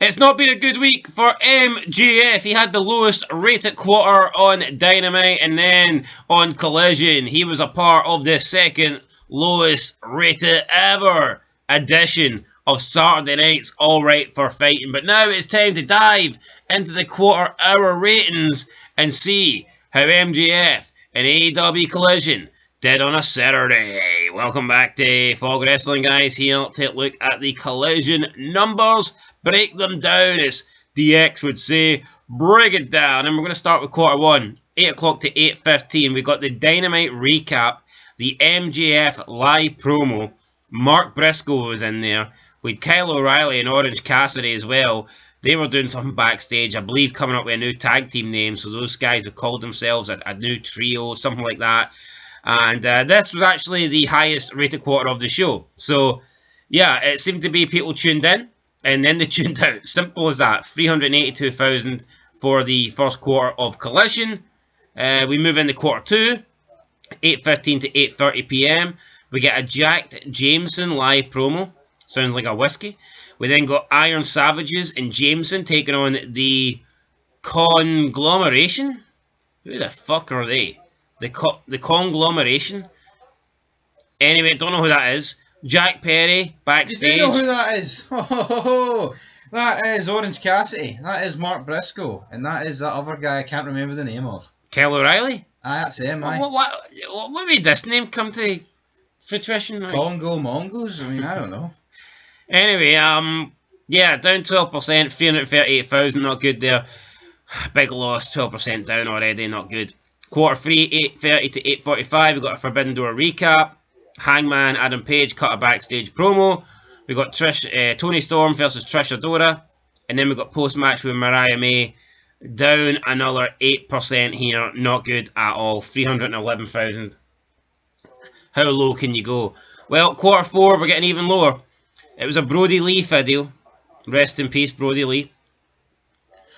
It's not been a good week for MJF. He had the lowest rated quarter on Dynamite, and then on Collision, he was a part of the second lowest rated ever edition of Saturday Night's Alright for Fighting. But now it's time to dive into the quarter hour ratings and see how MJF and AEW Collision did on a Saturday. Welcome back to Fog Wrestling, guys. Here to look at the Collision numbers, break them down, as DX would say, break it down. And we're going to start with quarter one, 8 o'clock to 8:15. We got the Dynamite recap, the MJF live promo. Mark Briscoe was in there with Kyle O'Reilly and Orange Cassidy as well. They were doing something backstage, I believe, coming up with a new tag team name. So those guys have called themselves a new trio, something like that. And this was actually the highest rated quarter of the show. So, yeah, it seemed to be people tuned in, and then they tuned out. Simple as that. 382,000 for the first quarter of Collision. We move into quarter two, 8:15 to 8:30 p.m. We get a Jacked Jameson live promo. Sounds like a whiskey. We then got Iron Savages and Jameson taking on the Conglomeration. Who the fuck are they? The Conglomeration. Anyway, don't know who that is. Jack Perry backstage. You do know who that is? That is Orange Cassidy. That is Mark Briscoe. And that is that other guy I can't remember the name of. Kyle O'Reilly? That's him, aye. What made this name come to fruition? Congo Mongols? I mean, I don't know. Anyway, yeah, down 12%, 338,000, not good there. Big loss, 12% down already, not good. Quarter 3, 8:30 to 8:45, we got a Forbidden Door recap. Hangman, Adam Page cut a backstage promo. We got Toni Storm versus Trish Adora. And then we got post-match with Mariah May. Down another 8% here, not good at all. 311,000. How low can you go? Well, quarter 4, we're getting even lower. It was a Brody Lee video. Rest in peace, Brody Lee.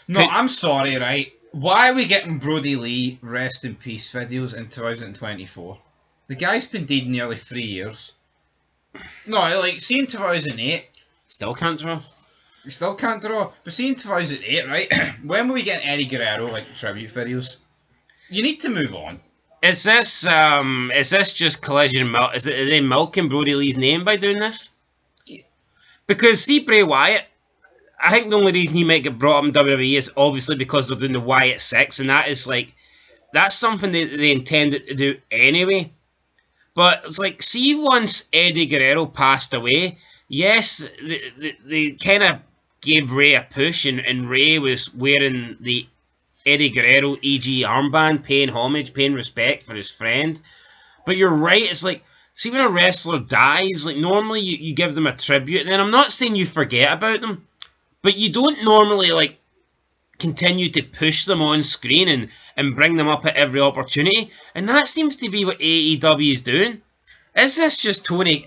No, I'm sorry, right? Why are we getting Brody Lee rest in peace videos in 2024? The guy's been dead nearly 3 years. No, like, see in 2008... Still can't draw. You still can't draw. But see in 2008, right? When were we getting Eddie Guerrero, like, tribute videos? You need to move on. Is this just Collision? Are they milking Brody Lee's name by doing this? Yeah. Because see Bray Wyatt, I think the only reason he might get brought up in WWE is obviously because they're doing the Wyatt 6, and that is like, that's something they intended to do anyway. But it's like, see, once Eddie Guerrero passed away, yes, they kind of gave Ray a push, and Ray was wearing the Eddie Guerrero EG armband, paying homage, paying respect for his friend. But you're right, it's like, see when a wrestler dies, like normally you give them a tribute, and then I'm not saying you forget about them, but you don't normally like continue to push them on screen and bring them up at every opportunity. And that seems to be what AEW is doing. Is this just Tony?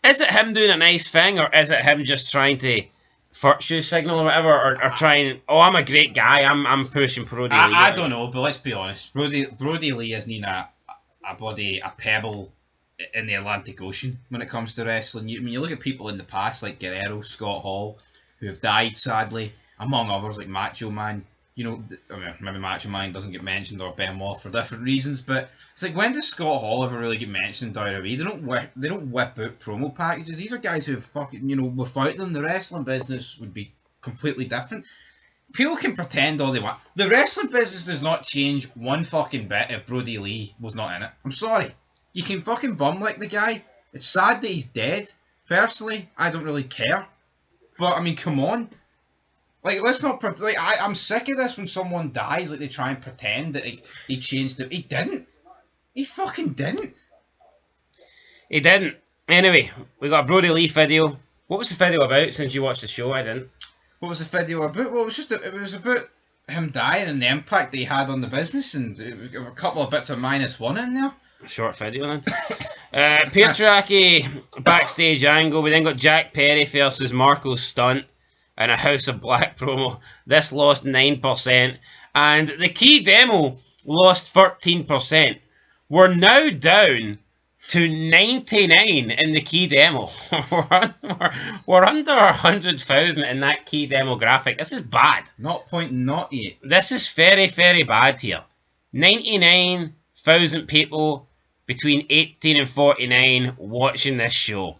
Is it him doing a nice thing, or is it him just trying to virtue signal or whatever, or trying, oh, I'm a great guy, I'm pushing Brody Lee? I don't know, but let's be honest. Brody Lee isn't even a pebble in the Atlantic Ocean when it comes to wrestling. When you look at people in the past like Guerrero, Scott Hall, who have died sadly, among others like Macho Man. You know, I mean, maybe Macho Man doesn't get mentioned, or Benoit for different reasons, but it's like, when does Scott Hall ever really get mentioned in WWE? They don't whip out promo packages. These are guys who have fucking, you know, without them, the wrestling business would be completely different. People can pretend all they want. The wrestling business does not change one fucking bit if Brody Lee was not in it. I'm sorry. You can fucking bum like the guy. It's sad that he's dead. Personally, I don't really care. But, I mean, come on. Like, let's not... Like, I'm sick of this when someone dies, like, they try and pretend that he changed it. He didn't. He fucking didn't. He didn't. Anyway, we got a Brody Lee video. What was the video about, since you watched the show? I didn't. What was the video about? Well, it was about him dying and the impact that he had on the business, and a couple of bits of -1 in there. Short video then. Patriarchy backstage angle. We then got Jack Perry versus Marco Stunt and a House of Black promo. This lost 9%, and the key demo lost 13%. We're now down to 99 in the key demo. we're under 100,000 in that key demographic. This is bad. 0.08. This is very, very bad here. 99,000 people between 18 and 49 watching this show.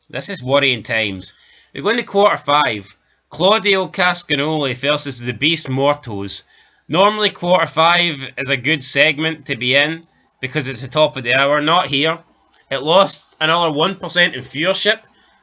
This is worrying times. We're going to quarter 5. Claudio Cascanoli versus the Beast Mortos. Normally quarter 5 is a good segment to be in because it's the top of the hour. Not here. It lost another 1% in viewership,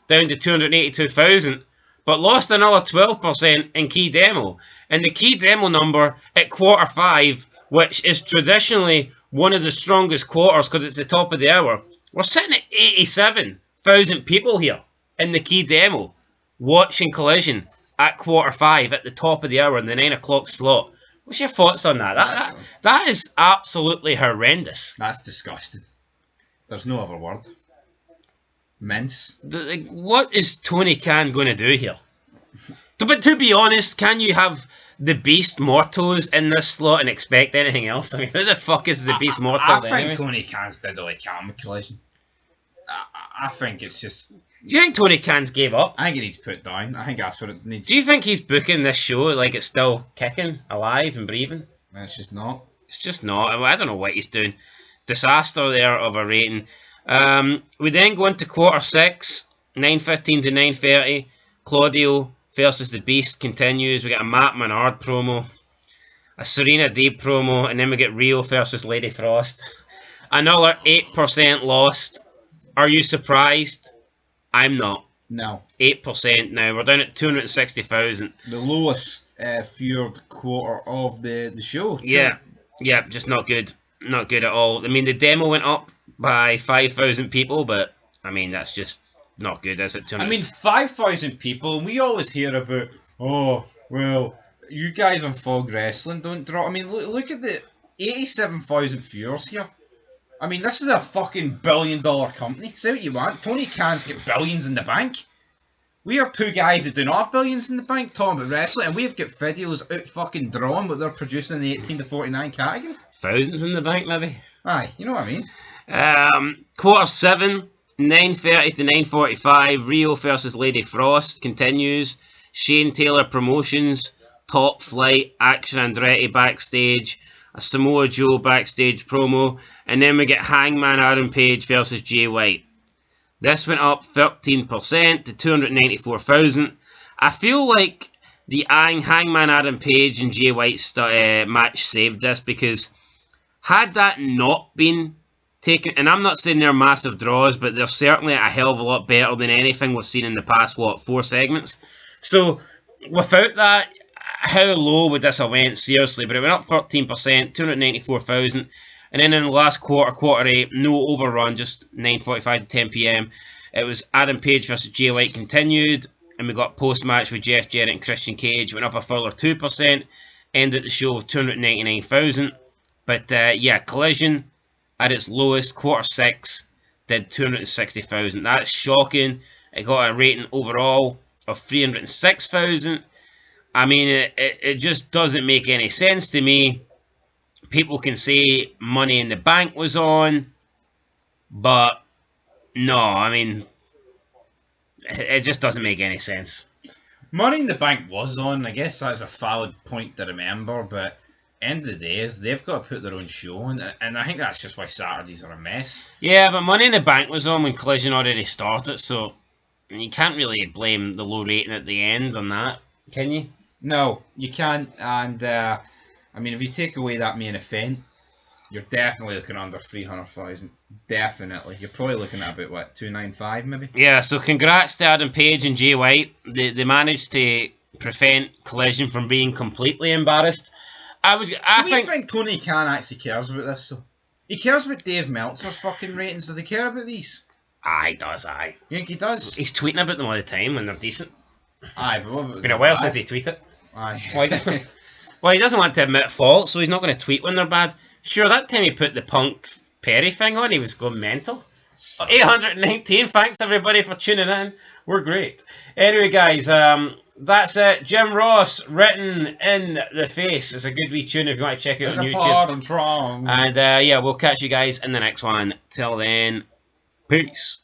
down to 282,000, but lost another 12% in key demo. And the key demo number at quarter 5, which is traditionally one of the strongest quarters because it's the top of the hour, we're sitting at 87,000 people here in the key demo watching Collision at quarter 5 at the top of the hour in the 9 o'clock slot. What's your thoughts on that? That is absolutely horrendous. That's disgusting. There's no other word. Mince. What is Tony Khan going to do here? But to be honest, can you have the Beast Mortos in this slot and expect anything else? I mean, who the fuck is the Beast Mortos I think anyway? Tony Khan's did all he can with Collision. I think it's just... Do you think Tony Khan's gave up? I think it needs put down. I think that's what it needs. Do you think he's booking this show like it's still kicking, alive and breathing? It's just not. It's just not. I don't know what he's doing. Disaster there of a rating. We then go into quarter 6, 9:15 to 9:30. Claudio versus the Beast continues. We get a Matt Menard promo, a Serena Deeb promo, and then we get Rio versus Lady Frost. Another 8% lost. Are you surprised? I'm not. No. 8% now. We're down at 260,000. The lowest viewed quarter of the show. Too. Yeah, just not good. Not good at all. I mean, the demo went up by 5,000 people, but I mean, that's just not good, is it? I mean, 5,000 people, and we always hear about, oh, well, you guys on Fog Wrestling don't draw. I mean, look at the 87,000 viewers here. I mean, this is a fucking billion-dollar company. Say what you want. Tony Khan's got billions in the bank. We are two guys that do not have billions in the bank talking about wrestling, and we've got videos out fucking drawing what they're producing in the 18 to 49 category. Thousands in the bank, maybe? Aye, you know what I mean. Quarter 7, 9:30 to 9:45. Rio versus Lady Frost continues. Shane Taylor Promotions, Top Flight, Action Andretti backstage, a Samoa Joe backstage promo, and then we get Hangman Adam Page versus Jay White. This went up 13% to 294,000. I feel like the Hangman Adam Page and Jay White match saved this, because had that not been taken, and I'm not saying they're massive draws, but they're certainly a hell of a lot better than anything we've seen in the past, 4 segments. So without that, how low would this have went? Seriously, but it went up 13%, 294,000. And then in the last quarter 8, no overrun, just 9:45 to 10 p.m. It was Adam Page versus Jay White continued, and we got post-match with Jeff Jarrett and Christian Cage. Went up a further 2%, ended the show with 299,000. But yeah, Collision at its lowest, quarter 6, did 260,000. That's shocking. It got a rating overall of 306,000. I mean, it just doesn't make any sense to me. People can say Money in the Bank was on, but no, I mean, it just doesn't make any sense. Money in the Bank was on. I guess that's a valid point to remember, but end of the day is they've got to put their own show on, and I think that's just why Saturdays are a mess. Yeah, but Money in the Bank was on when Collision already started, so you can't really blame the low rating at the end on that, can you? No, you can't, and I mean, if you take away that main event, you're definitely looking under 300,000. Definitely. You're probably looking at about, what, 295 maybe? Yeah, so congrats to Adam Page and Jay White. They managed to prevent Collision from being completely embarrassed. I think Tony Khan actually cares about this, though? He cares about Dave Meltzer's fucking ratings. Does he care about these? Aye, he does, aye. You think he does? He's tweeting about them all the time when they're decent. Aye, but what about... It's been a while since he tweeted. Aye. Well, he doesn't want to admit fault, so he's not going to tweet when they're bad. Sure, that time he put the Punk Perry thing on, he was going mental. 819, thanks everybody for tuning in. We're great. Anyway, guys, that's it. Jim Ross, Written in the Face. It's a good wee tune if you want to check it out on YouTube. And yeah, we'll catch you guys in the next one. Till then, Peace.